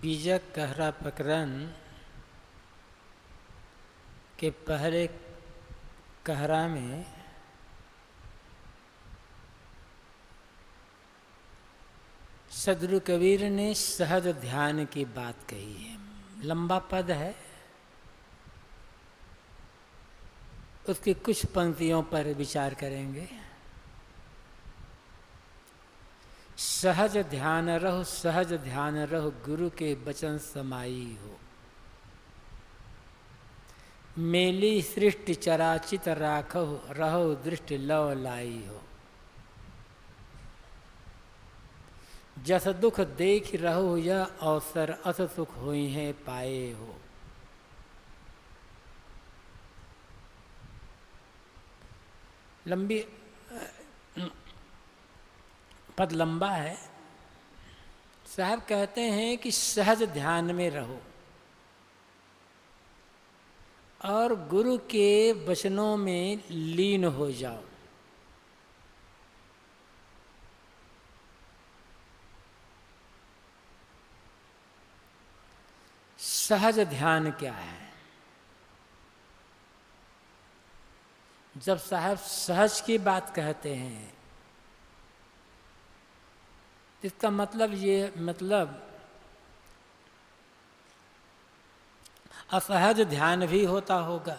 बीजक कहरा प्रकरण के पहले कहरा में सद्गुरु कबीर ने सहज ध्यान की बात कही है। लंबा पद है, उसकी कुछ पंक्तियों पर विचार करेंगे। सहज ध्यान रहो, सहज ध्यान रहो, गुरु के वचन समाई हो। मेली सृष्टि चराचित राखो, रहो दृष्टि लव लाई हो। जस दुख देख रहो, यह अवसर अस सुख हुई है पाए हो। लंबी पद लंबा है। साहब कहते हैं कि सहज ध्यान में रहो और गुरु के वचनों में लीन हो जाओ। सहज ध्यान क्या है? जब साहब सहज की बात कहते हैं इसका मतलब असहज ध्यान भी होता होगा।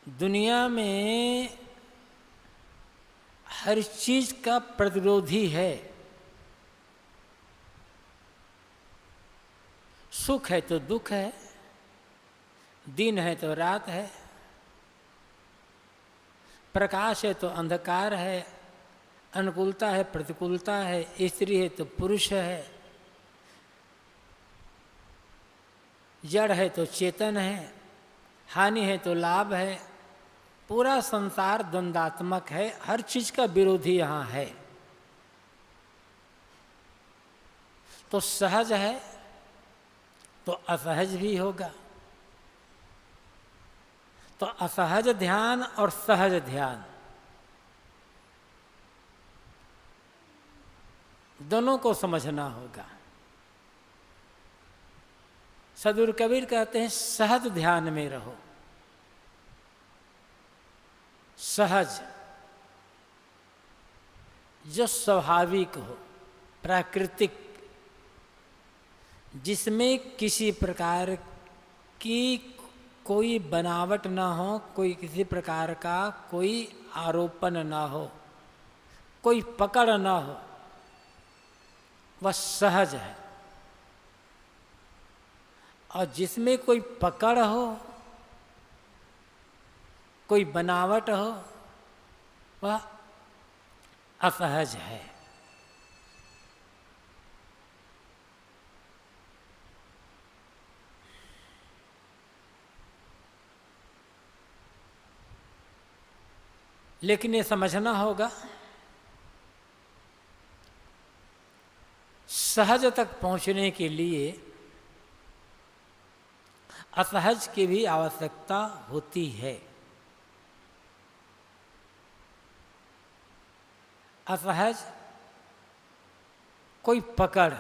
दुनिया में हर चीज का प्रतिरोधी है। सुख है तो दुख है, दिन है तो रात है, प्रकाश है तो अंधकार है, अनुकूलता है प्रतिकूलता है, स्त्री है तो पुरुष है, जड़ है तो चेतन है, हानि है तो लाभ है। पूरा संसार द्वंद्वात्मक है, हर चीज का विरोधी यहाँ है। तो सहज है तो असहज भी होगा। तो असहज ध्यान और सहज ध्यान दोनों को समझना होगा। सद्गुरु कबीर कहते हैं सहज ध्यान में रहो। सहज जो स्वाभाविक हो, प्राकृतिक, जिसमें किसी प्रकार की कोई बनावट ना हो, कोई किसी प्रकार का कोई आरोपण ना हो, कोई पकड़ ना हो, वह सहज है। और जिसमें कोई पकड़ हो, कोई बनावट हो, वह असहज है। लेकिन ये समझना होगा सहज तक पहुंचने के लिए असहज की भी आवश्यकता होती है। असहज कोई पकड़,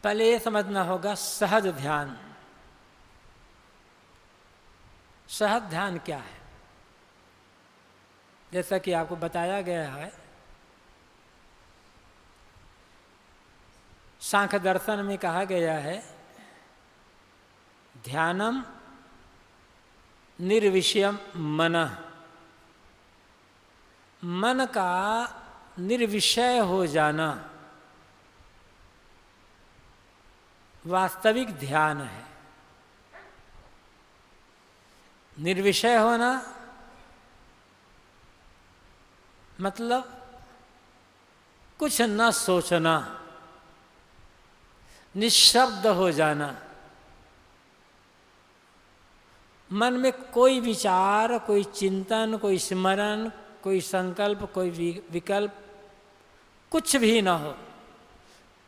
पहले ये समझना होगा सहज ध्यान। सहज ध्यान क्या है? जैसा कि आपको बताया गया है, सांख्य दर्शन में कहा गया है ध्यानम निर्विषयम मनः। मन का निर्विषय हो जाना वास्तविक ध्यान है। निर्विषय होना मतलब कुछ न सोचना, निःशब्द हो जाना। मन में कोई विचार, कोई चिंतन, कोई स्मरण, कोई संकल्प, कोई विकल्प कुछ भी ना हो।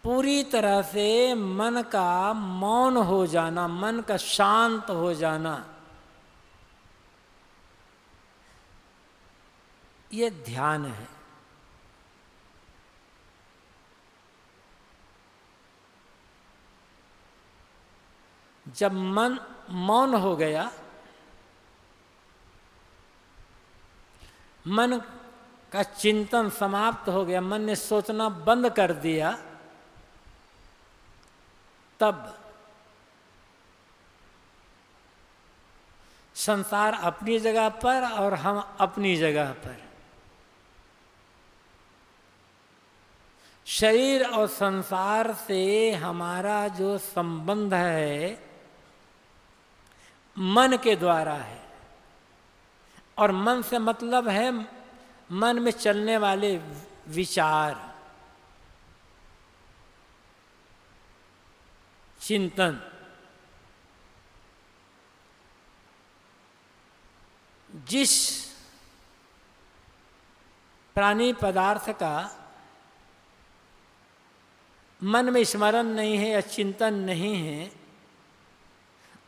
पूरी तरह से मन का मौन हो जाना, मन का शांत हो जाना, ये ध्यान है। जब मन मौन हो गया, मन का चिंतन समाप्त हो गया, मन ने सोचना बंद कर दिया, तब संसार अपनी जगह पर और हम अपनी जगह पर, शरीर और संसार से हमारा जो संबंध है मन के द्वारा है, और मन से मतलब है मन में चलने वाले विचार, चिंतन। जिस प्राणी पदार्थ का मन में स्मरण नहीं है या चिंतन नहीं है,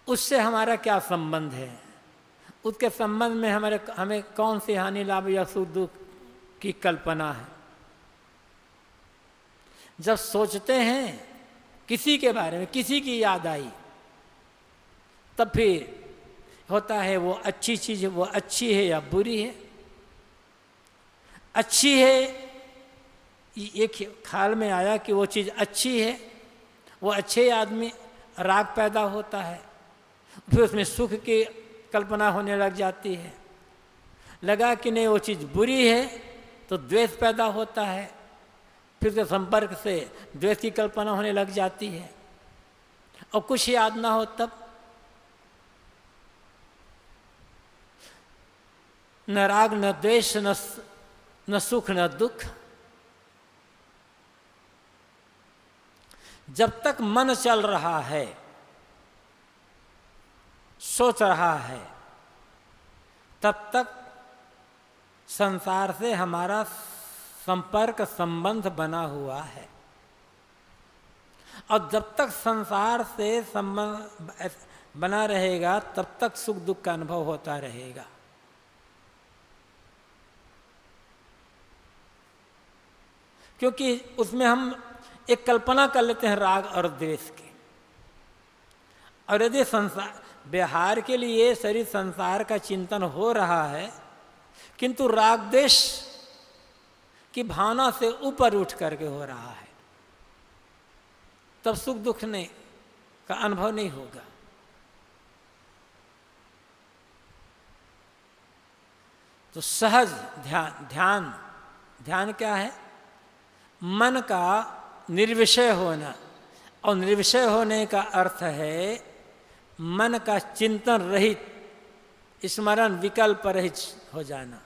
उससे हमारा क्या संबंध है, उसके संबंध में हमें कौन सी हानि लाभ या सुख दुख की कल्पना है। जब सोचते हैं किसी के बारे में, किसी की याद आई, तब फिर होता है वो अच्छी चीज़, वो अच्छी है या बुरी है। अच्छी है, एक ख्याल में आया कि वो चीज़ अच्छी है, वो अच्छे आदमी राग पैदा होता है, फिर उसमें सुख की कल्पना होने लग जाती है। लगा कि नहीं वो चीज़ बुरी है तो द्वेष पैदा होता है, फिर उसके संपर्क से द्वेष की कल्पना होने लग जाती है, और कुछ याद ना हो तब न राग न द्वेष न सुख न दुख। जब तक मन चल रहा है, सोच रहा है, तब तक संसार से हमारा संपर्क संबंध बना हुआ है, और जब तक संसार से संबंध बना रहेगा तब तक सुख दुख का अनुभव होता रहेगा। क्योंकि उसमें हम एक कल्पना कर लेते हैं राग और द्वेष की, और यदि संसार व्यवहार के लिए शरीर संसार का चिंतन हो रहा है, किंतु राग द्वेष की भावना से ऊपर उठ करके हो रहा है, तब सुख दुख का अनुभव नहीं होगा। तो सहज ध्यान क्या है? मन का निर्विषय होना, और निर्विषय होने का अर्थ है मन का चिंतन रहित, स्मरण विकल्प रहित हो जाना।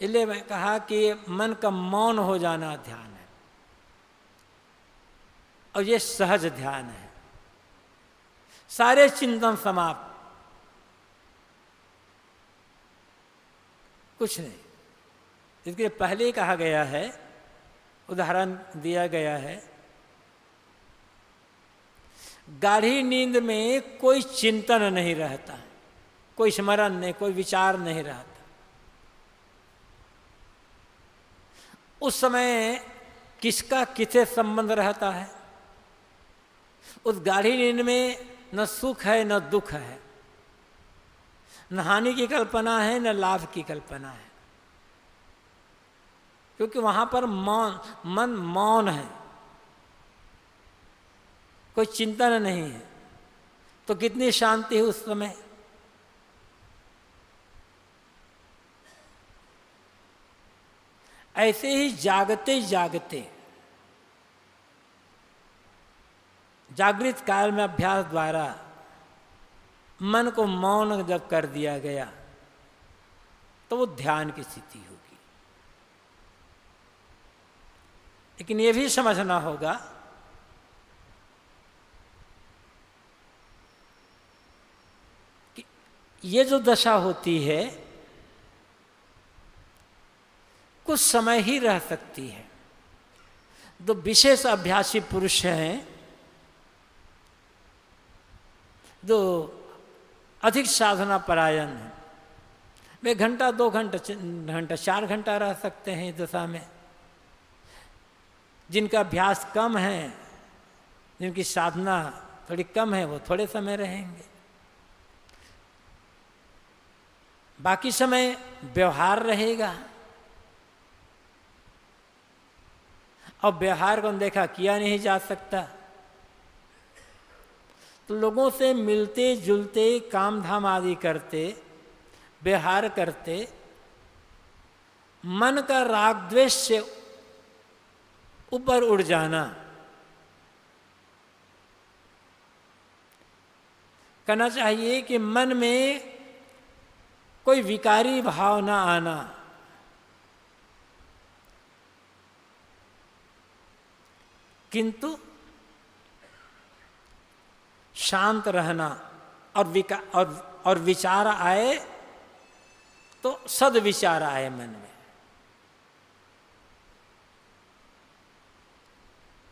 इसलिए मैं कहा कि मन का मौन हो जाना ध्यान है, और ये सहज ध्यान है। सारे चिंतन समाप्त, कुछ नहीं। इसके पहले ही कहा गया है, उदाहरण दिया गया है, गाढ़ी नींद में कोई चिंतन नहीं रहता, कोई स्मरण नहीं, कोई विचार नहीं रहता। उस समय किसका किसे संबंध रहता है? उस गाढ़ी नींद में न सुख है न दुख है, न हानि की कल्पना है न लाभ की कल्पना है, क्योंकि वहां पर मन मौन है, कोई चिंतन नहीं है। तो कितनी शांति है उस समय। ऐसे ही जागते जागते जागृत काल में अभ्यास द्वारा मन को मौन जब कर दिया गया तो वो ध्यान की स्थिति होगी। लेकिन ये भी समझना होगा कि ये जो दशा होती है कुछ समय ही रह सकती है। जो विशेष अभ्यासी पुरुष हैं, जो अधिक साधना परायण हैं, वे घंटा 2 घंटा 4 घंटा रह सकते हैं इस दशा में। जिनका अभ्यास कम है, जिनकी साधना थोड़ी कम है, वो थोड़े समय रहेंगे। बाकी समय व्यवहार रहेगा। और व्यवहार को देखा किया नहीं जा सकता, तो लोगों से मिलते जुलते, काम धाम आदि करते, व्यवहार करते, मन का राग द्वेष से ऊपर उड़ जाना, कहना चाहिए कि मन में कोई विकारी भाव ना आना, किंतु शांत रहना। और विचार आए तो सद्विचार आए मन में।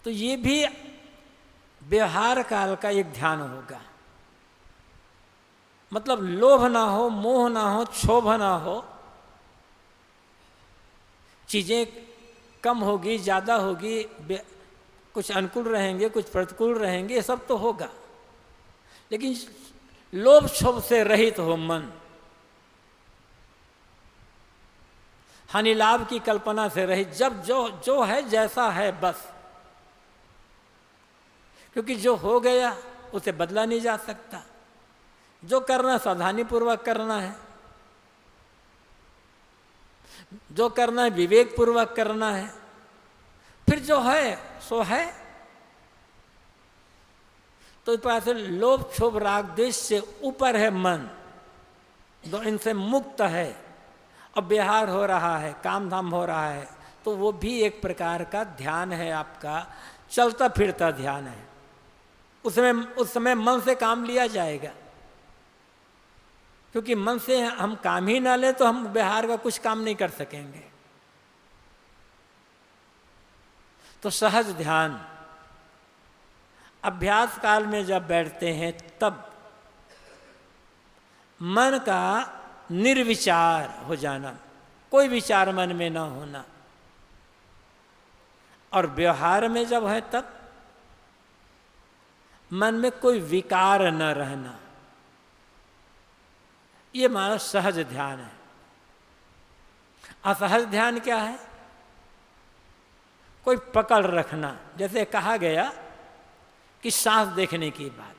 तो ये भी व्यवहार काल का एक ध्यान होगा। मतलब लोभ ना हो, मोह ना हो, क्षोभ ना हो, चीजें कम होगी, ज्यादा होगी, कुछ अनुकूल रहेंगे, कुछ प्रतिकूल रहेंगे, सब तो होगा, लेकिन लोभ क्षोभ से रहित हो मन, हानि लाभ की कल्पना से रहित, जब जो है जैसा है बस, क्योंकि जो हो गया उसे बदला नहीं जा सकता। जो करना सावधानी पूर्वक करना है, जो करना है विवेक पूर्वक करना है, फिर जो है सो है। तो इस प्रकार से लोभ क्षोभ राग द्वेष से ऊपर है मन, जो इनसे मुक्त है, अब व्यवहार हो रहा है, काम धाम हो रहा है, तो वो भी एक प्रकार का ध्यान है, आपका चलता फिरता ध्यान है। उस समय मन से काम लिया जाएगा, क्योंकि मन से हम काम ही ना लें तो हम व्यवहार का कुछ काम नहीं कर सकेंगे। तो सहज ध्यान अभ्यास काल में जब बैठते हैं तब मन का निर्विचार हो जाना, कोई विचार मन में ना होना, और व्यवहार में जब है तब मन में कोई विकार न रहना, ये हमारा सहज ध्यान है। असहज ध्यान क्या है? कोई पकड़ रखना, जैसे कहा गया कि सांस देखने की बात,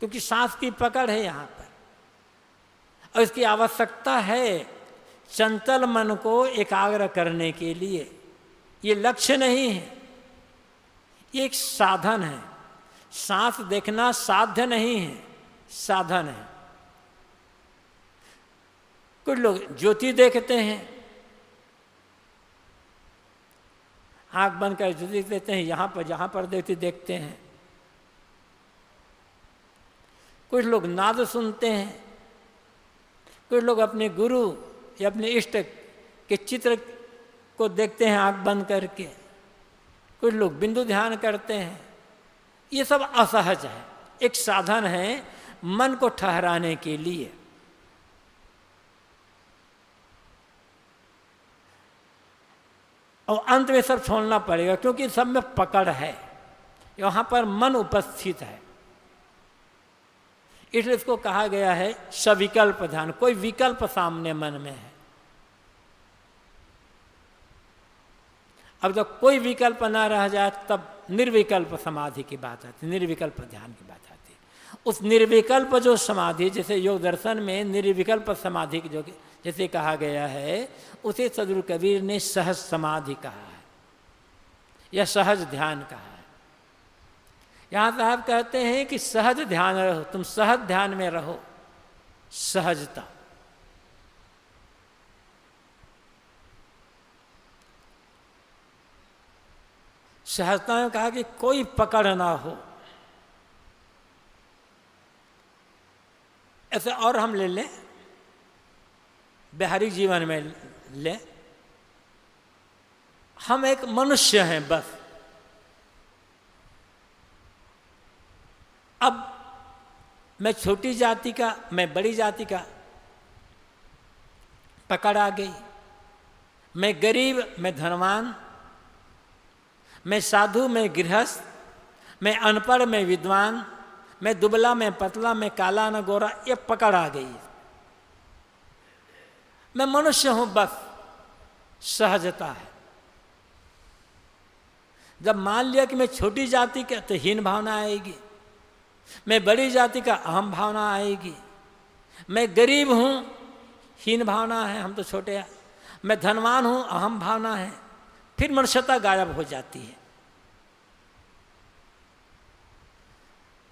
क्योंकि सांस की पकड़ है यहाँ पर, और इसकी आवश्यकता है चंचल मन को एकाग्र करने के लिए। ये लक्ष्य नहीं है, ये एक साधन है। सांस देखना साध्य नहीं है, साधन है। कुछ लोग ज्योति देखते हैं, आंख बंद कर ज्योति देखते हैं, यहाँ पर जहाँ पर देखते हैं। कुछ लोग नाद सुनते हैं, कुछ लोग अपने गुरु या अपने इष्ट के चित्र को देखते हैं आंख बंद करके, कुछ लोग बिंदु ध्यान करते हैं। ये सब असहज है, एक साधन है मन को ठहराने के लिए। और अंत में सब छोड़ना पड़ेगा, क्योंकि सब में पकड़ है, यहाँ पर मन उपस्थित है। इसलिए इसको कहा गया है सविकल्प ध्यान। कोई विकल्प सामने मन में है। अब जब कोई विकल्प ना रह जाए तब निर्विकल्प समाधि की बात आती है, निर्विकल्प ध्यान की बात आती है। उस निर्विकल्प जो समाधि, जैसे योग दर्शन में निर्विकल्प समाधि जो जैसे कहा गया है, उसे सदगुरु कबीर ने सहज समाधि कहा है या सहज ध्यान कहा है। यहाँ साहब कहते हैं कि सहज ध्यान रहो, तुम सहज ध्यान में रहो, सहजता। सहजता में कहा कि कोई पकड़ ना हो। ऐसे और हम ले लें, व्यवहारिक जीवन में ले, हम एक मनुष्य हैं बस। अब मैं छोटी जाति का, मैं बड़ी जाति का, पकड़ आ गई। मैं गरीब, मैं धनवान, मैं साधु, मैं गृहस्थ, मैं अनपढ़, मैं विद्वान, मैं दुबला, मैं पतला, मैं काला न गोरा, ये पकड़ आ गई। मैं मनुष्य हूं, बस सहजता है। जब मान लिया कि मैं छोटी जाति का, तो हीन भावना आएगी। मैं बड़ी जाति का, अहम भावना आएगी। मैं गरीब हूं, हीन भावना है, हम तो छोटे हैं। मैं धनवान हूं, अहम भावना है। फिर मनुष्यता गायब हो जाती है।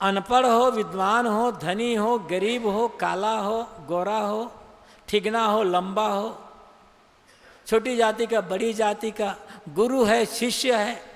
अनपढ़ हो, विद्वान हो, धनी हो, गरीब हो, काला हो, गोरा हो, ठिगना हो, लंबा हो, छोटी जाति का, बड़ी जाति का, गुरु है, शिष्य है,